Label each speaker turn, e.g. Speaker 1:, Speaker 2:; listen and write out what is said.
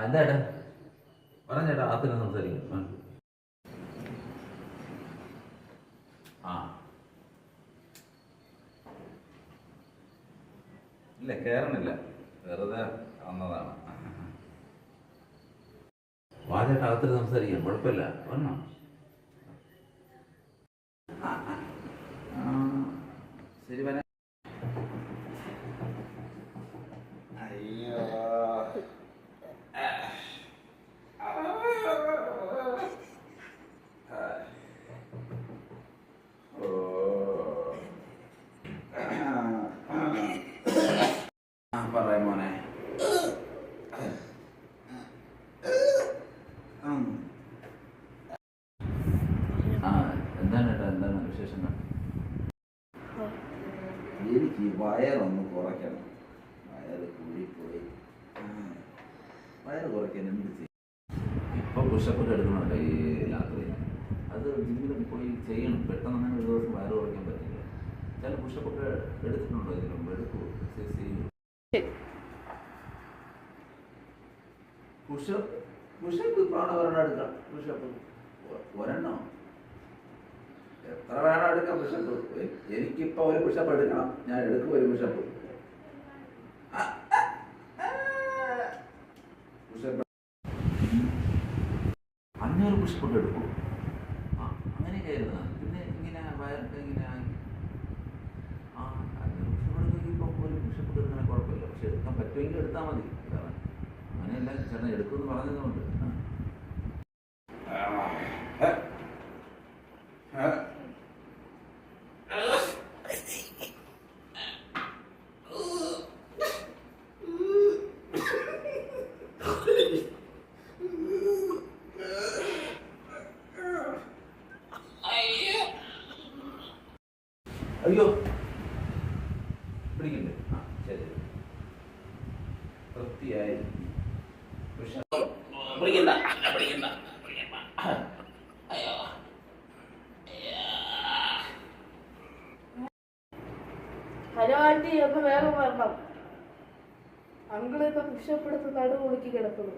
Speaker 1: എന്താ ചേട്ടാ പറഞ്ഞ ചേട്ടാ അകത്തിന് സംസാരിക്കും. ആ ഇല്ല കയറണില്ല, വെറുതെ വന്നതാണ്. വാ ചേട്ടാ അകത്തിന് സംസാരിക്കാം, കുഴപ്പമില്ല വന്നോ. ശരി വരാം. അയ്യോ പറയാം മോനെ. എന്താണ് ഏട്ടാ, എന്താണ് വിശേഷങ്ങൾ? എനിക്ക് വയറൊന്ന് കുറയ്ക്കണം, വയറ് കൂടിപ്പോയി. വയറ് കുറയ്ക്കാൻ എന്ത് ചെയ്യും? ഇപ്പൊ പുഷപ്പൊക്കെ എടുക്കുന്നുണ്ട് ഈ രാത്രി. അത് ജിമ്മിൽ പോയി ചെയ്യണം, പെട്ടെന്ന് അങ്ങനെ ഒരു ദിവസം വയറ് കുറയ്ക്കാൻ പറ്റില്ല. ചില പുഷപ്പൊക്കെ എടുത്തിട്ടുണ്ടോ ഇതിന് മുമ്പ്? എടുക്കുമോ? എക്സസൈസ് ചെയ്യും. പുഷപ്പ് ഇപ്പാണ് ഒരെണ്ണം എടുക്കാം. പുഷപ്പ് ഒരെണ്ണം എത്ര വേണം എടുക്കാം. പുഷപ്പ് എനിക്കിപ്പോ ഒരു പുഷപ്പ് എടുക്കണം, ഞാൻ എടുക്കും ഒരു പുഷപ്പ്. പുഷപ്പ് 500 പുഷപ്പൊക്കെ എടുക്കും. അങ്ങനെയൊക്കെ ആയിരുന്നു. പിന്നെ ഇങ്ങനെ വയറൊക്കെ ഇങ്ങനെ 500 പുഷപ്പ് എടുക്കും. ഇപ്പം ഒരു പുഷപ്പ് എടുക്കാൻ കുഴപ്പമില്ല, പക്ഷെ എടുക്കാൻ പറ്റുമെങ്കിൽ എടുത്താൽ മതി. അങ്ങനെയല്ല ചേട്ടൻ എടുക്കുമെന്ന് പറഞ്ഞതുകൊണ്ട്. അയ്യോ പിടിക്കണ്ടേ? ശരി വൃത്തിയായി.
Speaker 2: ഹലോ ആന്റി, ഒന്ന് വേഗം വരണം. അങ്കിളിപ്പോ പുഷപ്പെടുത്ത് നടുവ് ഒടുക്കി കിടക്കുന്നു.